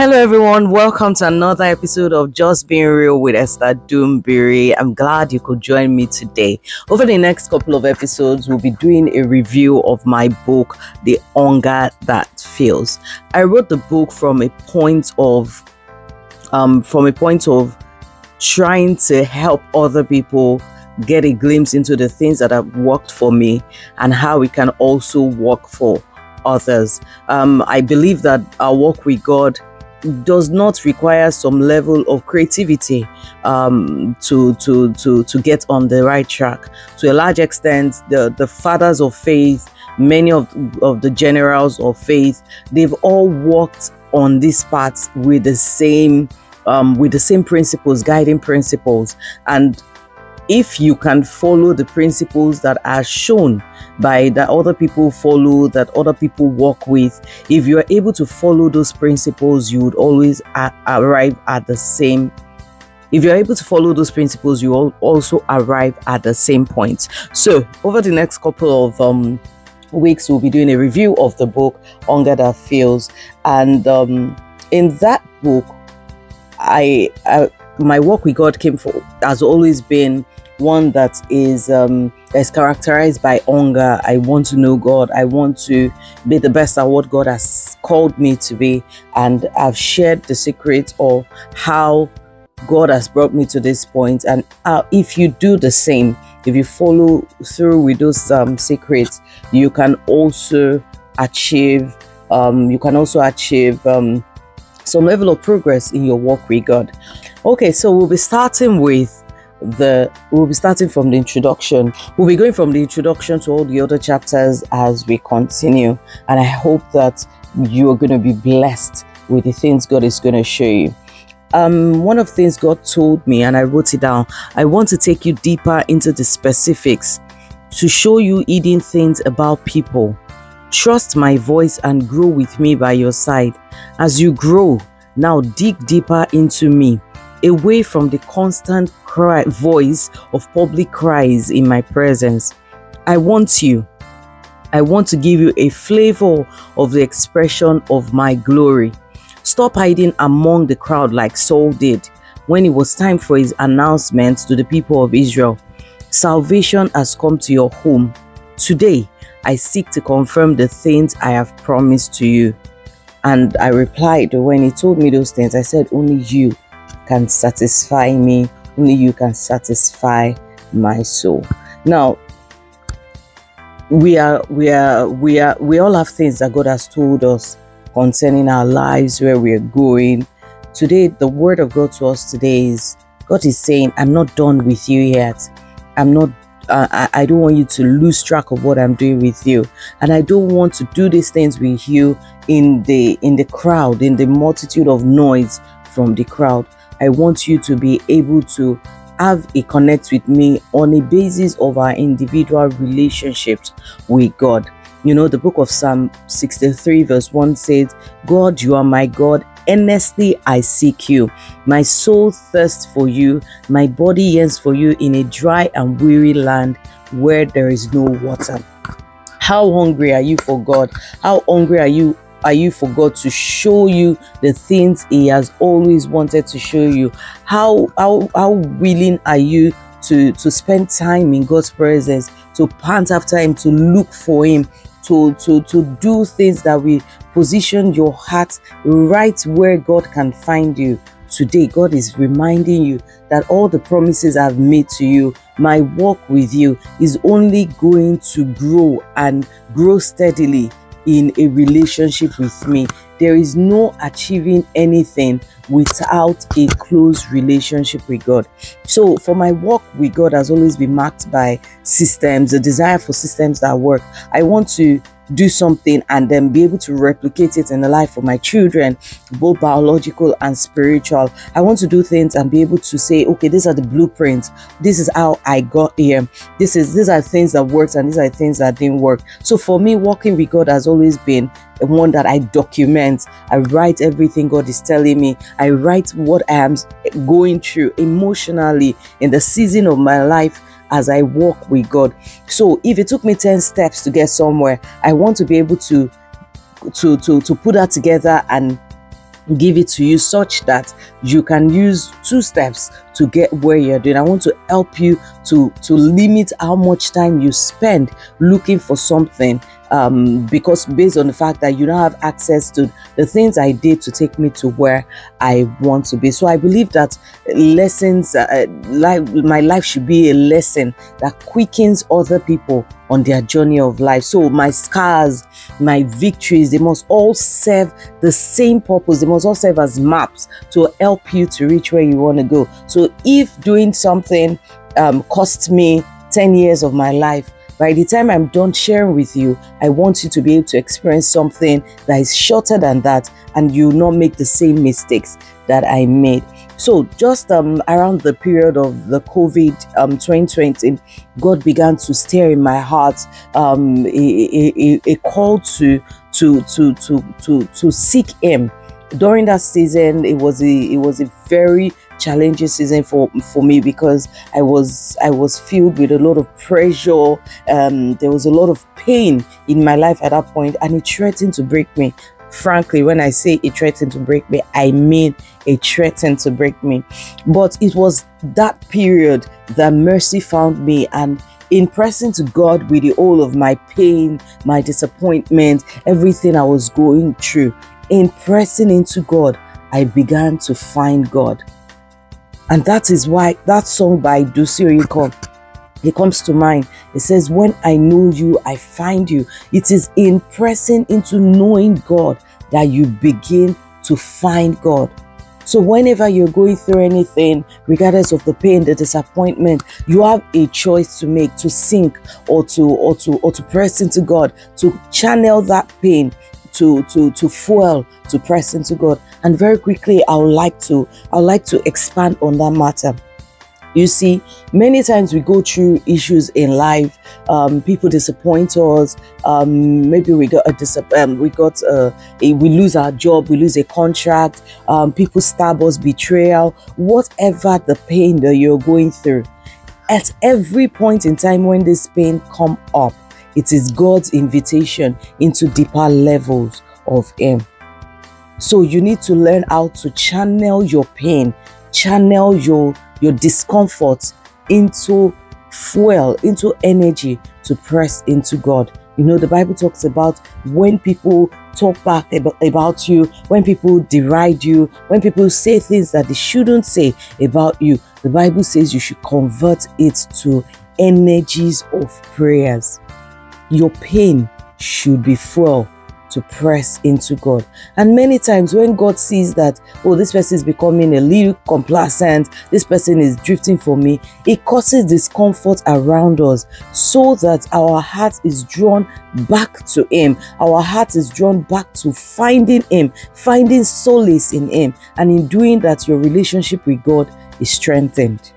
Hello, everyone. Welcome to another episode of Just Being Real with Esther Dumbiri. I'm glad you could join me today. Over the next couple of episodes, we'll be doing a review of my book, The Hunger That Feels. I wrote the book from a point of trying to help other people get a glimpse into the things that have worked for me and how we can also work for others. I believe that our work with God does not require some level of creativity to get on the right track. To a large extent, the fathers of faith, many of the generals of faith, they've all walked on this path with the same principles, guiding principles. And if you can follow the principles that are shown by that other people follow, that other people work with, if you are able to follow those principles, you would always arrive at the same. If you're able to follow those principles, you will also arrive at the same point. So over the next couple of weeks, we'll be doing a review of the book Hunger That Feels. And in that book, my work with God has always been one that is characterized by hunger. I want to know God. I want to be the best at what God has called me to be. And I've shared the secret of how God has brought me to this point. And if you do the same, if you follow through with those secrets, you can also achieve some level of progress in your walk with God. Okay, so we'll be starting from the introduction. We'll be going from the introduction to all the other chapters as we continue. And I hope that you're going to be blessed with the things God is going to show you. One of the things God told me, and I wrote it down, I want to take you deeper into the specifics to show you hidden things about people. Trust my voice and grow with me by your side. As you grow, now dig deeper into me, away from the constant voice of public cries in my presence. I want to give you a flavor of the expression of my glory. Stop hiding among the crowd like Saul did when it was time for his announcement to the people of Israel. Salvation has come to your home. Today, I seek to confirm the things I have promised to you. And I replied, when he told me those things, I said, only you can satisfy me. Only you can satisfy my soul. Now, we all have things that God has told us concerning our lives, where we are going. Today, the word of God to us today is, God is saying, I'm not done with you yet. I don't want you to lose track of what I'm doing with you. And I don't want to do these things with you in the crowd, in the multitude of noise from the crowd. I want you to be able to have a connect with me on a basis of our individual relationships with God. You know, the book of Psalm 63 verse 1 says, God, you are my God. Earnestly I seek you. My soul thirsts for you. My body yearns for you in a dry and weary land where there is no water. How hungry are you for God? How hungry are you for God to show you the things He has always wanted to show you? How willing are you to spend time in God's presence, to pant after Him, to look for Him, to do things that will position your heart right where God can find you? Today, God is reminding you that all the promises I've made to you, my walk with you is only going to grow and grow steadily in a relationship with me. There is no achieving anything without a close relationship with God. So for my walk with God has always been marked by systems, a desire for systems that work. I want to do something and then be able to replicate it in the life of my children, both biological and spiritual. I want to do things and be able to say, okay, these are the blueprints. This is how I got here. These are things that worked and these are things that didn't work. So for me, walking with God has always been one that I document. I write everything God is telling me. I write what I am going through emotionally in the season of my life as I walk with God. So if it took me 10 steps to get somewhere, I want to be able to put that together and give it to you such that you can use 2 steps to get where you're doing. I want to help you to limit how much time you spend looking for something, because based on the fact that you don't have access to the things I did to take me to where I want to be. So I believe that lessons, my life should be a lesson that quickens other people on their journey of life. So my scars, my victories, they must all serve the same purpose. They must all serve as maps to help you to reach where you want to go. So if doing something cost me 10 years of my life, by the time I'm done sharing with you, I want you to be able to experience something that is shorter than that, and you not make the same mistakes that I made. So just around the period of the COVID 2020, God began to stir in my heart a call to seek Him. During that season, it was a very challenging season for me, because I was filled with a lot of pressure. There was a lot of pain in my life at that point, and it threatened to break me. Frankly, when I say it threatened to break me, I mean it threatened to break me. But it was that period that mercy found me, and in pressing to God with the whole of my pain, my disappointment, everything I was going through, in pressing into God, I began to find God. And that is why that song by Dusi Oyeko, it comes to mind. It says, when I know you, I find you. It is in pressing into knowing God that you begin to find God. So whenever you're going through anything, regardless of the pain, the disappointment, you have a choice to make, to sink or to press into God, to channel that pain, to fuel, to press into God. And very quickly, I would like to expand on that matter. You see, many times we go through issues in life. People disappoint us. Maybe we lose our job, we lose a contract. People stab us, betrayal, whatever the pain that you're going through. At every point in time when this pain come up, it is God's invitation into deeper levels of Him. So you need to learn how to channel your pain, channel your discomfort into fuel, into energy to press into God. You know, the Bible talks about when people talk back about you, when people deride you, when people say things that they shouldn't say about you, the Bible says you should convert it to energies of prayers. Your pain should be fuel to press into God. And many times when God sees that, oh, this person is becoming a little complacent, this person is drifting from me, it causes discomfort around us, so that our heart is drawn back to Him. Our heart is drawn back to finding Him, finding solace in Him. And in doing that, your relationship with God is strengthened.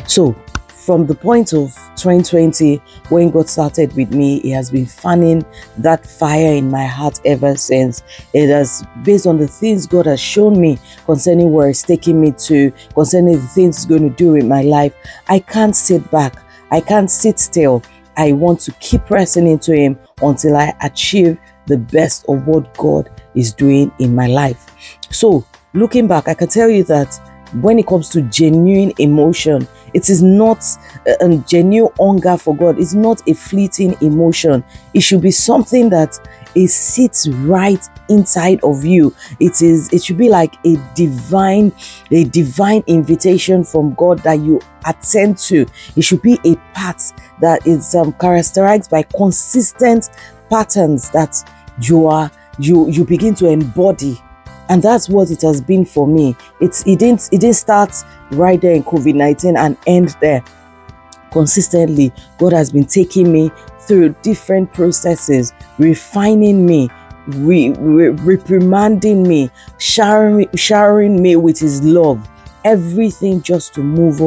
So, from the point of 2020, when God started with me, He has been fanning that fire in my heart ever since. It has, based on the things God has shown me concerning where He's taking me to, concerning the things He's going to do in my life. I can't sit back. I can't sit still. I want to keep pressing into Him until I achieve the best of what God is doing in my life. So, looking back, I can tell you that when it comes to genuine emotion, it is not a genuine hunger for God. It's not a fleeting emotion. It should be something that it sits right inside of you. It should be like a divine invitation from God that you attend to. It should be a path that is characterized by consistent patterns that you begin to embody. And that's what it has been for me. It didn't start right there in COVID-19 and end there. Consistently, God has been taking me through different processes, refining me, reprimanding me, showering me with His love. Everything just to move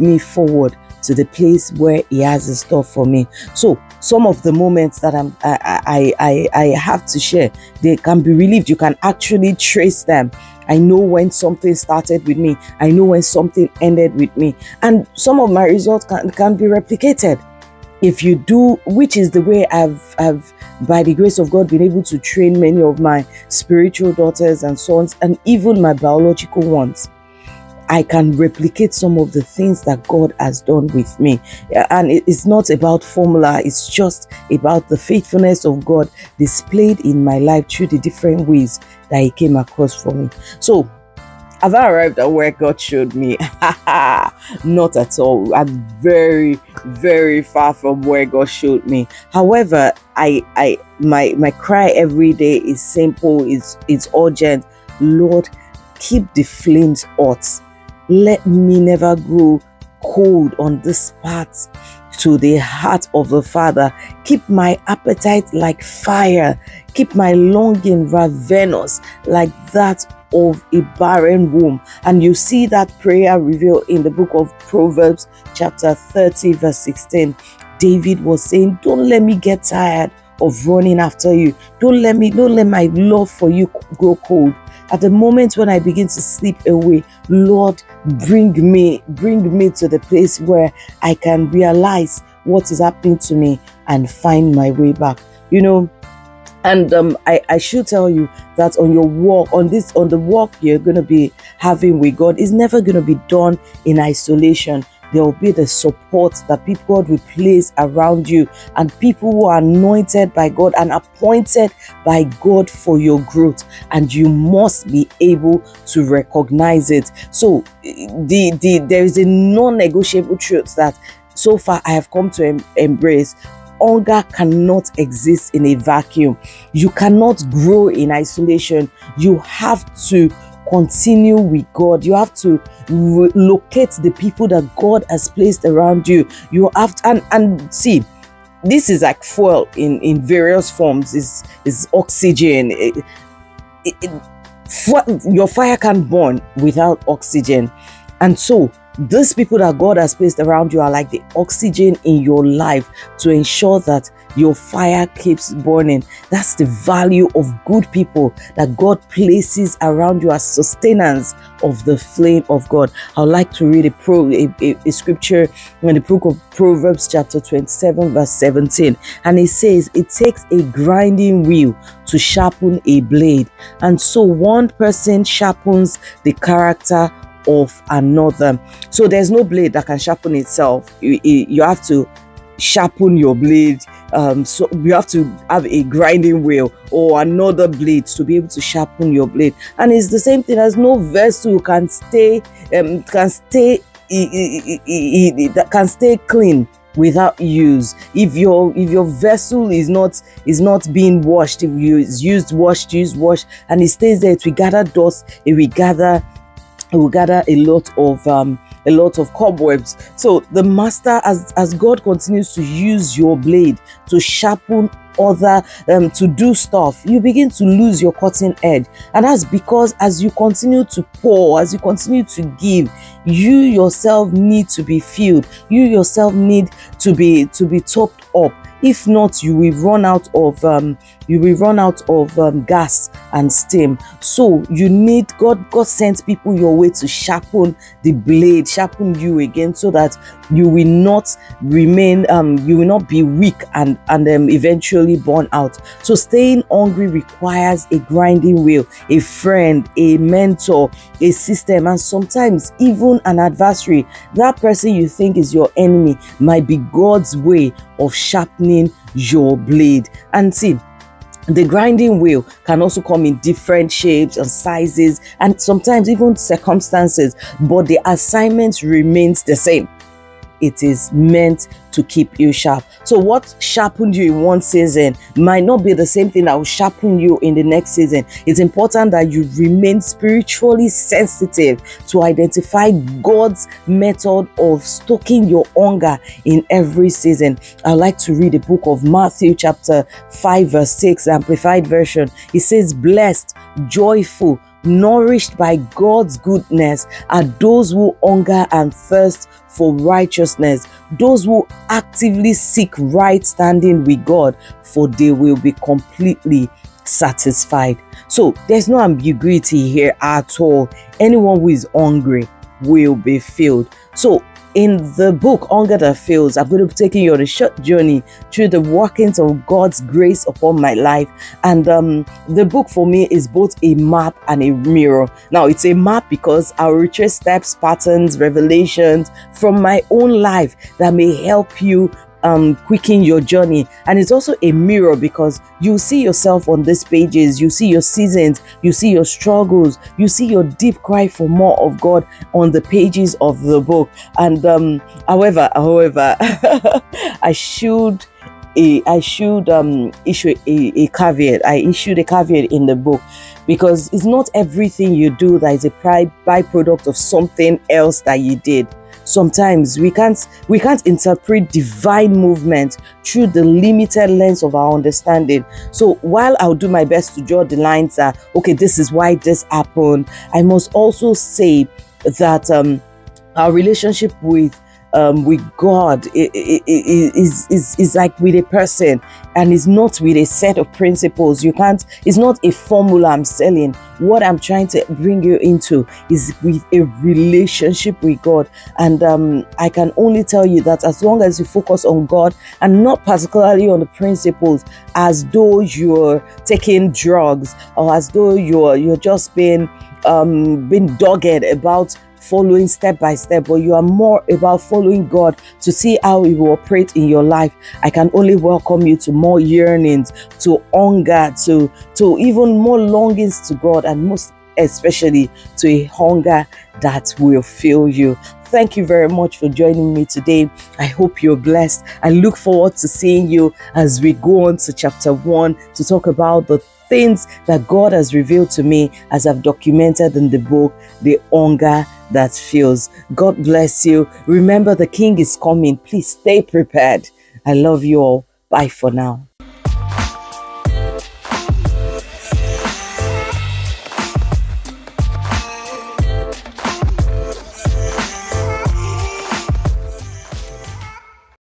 me forward to the place where He has in store for me. So some of the moments that I have to share, they can be relieved. You can actually trace them. I know when something started with me. I know when something ended with me. And some of my results can be replicated. If you do, which is the way I've by the grace of God been able to train many of my spiritual daughters and sons, and even my biological ones, I can replicate some of the things that God has done with me. And it's not about formula, it's just about the faithfulness of God displayed in my life through the different ways that He came across for me. So, have I arrived at where God showed me? Not at all. I'm very, very far from where God showed me. However, my cry every day is simple, it's urgent. Lord, keep the flames hot. Let me never grow cold on this path to the heart of the Father. Keep my appetite like fire. Keep my longing ravenous like that of a barren womb. And you see that prayer revealed in the book of Proverbs chapter 30 verse 16. David was saying, don't let me get tired of running after you. Don't let my love for you grow cold. At the moment when I begin to slip away, Lord, bring me to the place where I can realize what is happening to me and find my way back. And I should tell you that on your walk, on the walk you're going to be having with God, is never going to be done in isolation. There will be the support that God will place around you, and people who are anointed by God and appointed by God for your growth, and you must be able to recognize it. So there is a non-negotiable truth that so far I have come to embrace. Hunger cannot exist in a vacuum. You cannot grow in isolation. You have to continue with God. You have to locate the people that God has placed around you. You have to, and see, this is like fuel in various forms. Is oxygen. Your fire can't burn without oxygen, and so these people that God has placed around you are like the oxygen in your life to ensure that your fire keeps burning. That's the value of good people that God places around you as sustenance of the flame of God. I would like to read a scripture in the book of Proverbs chapter 27 verse 17. And it says, it takes a grinding wheel to sharpen a blade. And so one person sharpens the character of another. So there's no blade that can sharpen itself. You have to sharpen your blade. So you have to have a grinding wheel or another blade to be able to sharpen your blade. And it's the same thing as no vessel can stay clean without use. If your vessel is not being washed, if you used washed, and it stays there, it will gather dust, it will gather a lot of cobwebs. So the master, as God continues to use your blade to sharpen other to do stuff, you begin to lose your cutting edge. And that's because as you continue to pour, as you continue to give, you yourself need to be filled. You yourself need to be topped up. If not, you will run out of gas and steam. So you need God sent people your way to sharpen the blade, sharpen you again, so that you will not remain, you will not be weak and eventually burn out. So staying hungry requires a grinding wheel, a friend, a mentor, a system, and sometimes even an adversary. That person you think is your enemy might be God's way of sharpening your blade. And see, the grinding wheel can also come in different shapes and sizes, and sometimes even circumstances, but the assignment remains the same. It is meant to keep you sharp. So what sharpened you in one season might not be the same thing that will sharpen you in the next season. It's important that you remain spiritually sensitive to identify God's method of stoking your hunger in every season. I like to read the book of Matthew chapter 5 verse 6, Amplified Version. It says, blessed, joyful, nourished by God's goodness are those who hunger and thirst for righteousness, those who actively seek right standing with God, for they will be completely satisfied. So there's no ambiguity here at all. Anyone who is hungry will be filled. So In the book Hunger That Fails, I'm going to be taking you on a short journey through the workings of God's grace upon my life. And the book for me is both a map and a mirror. Now, it's a map because I'll retrace steps, patterns, revelations from my own life that may help you quicken your journey. And it's also a mirror because you see yourself on these pages, you see your seasons, you see your struggles, you see your deep cry for more of God on the pages of the book. And however I should issue a caveat. I issued a caveat in the book because it's not everything you do that is a byproduct of something else that you did. Sometimes we can't interpret divine movement through the limited lens of our understanding. So while I'll do my best to draw the lines that, okay, this is why this happened, I must also say that our relationship with God is like with a person, and is not with a set of principles. It's not a formula I'm selling. What I'm trying to bring you into is with a relationship with God. And I can only tell you that as long as you focus on God and not particularly on the principles, as though you're taking drugs, or as though you're just being dogged about following step by step, but you are more about following God to see how He will operate in your life, I can only welcome you to more yearnings, to hunger, to even more longings to God, and most especially to a hunger that will fill you. Thank you very much for joining me today. I hope you're blessed. I look forward to seeing you as we go on to chapter 1 to talk about the things that God has revealed to me as I've documented in the book, The Hunger That Fills. God bless you. Remember, the King is coming. Please stay prepared. I love you all. Bye for now.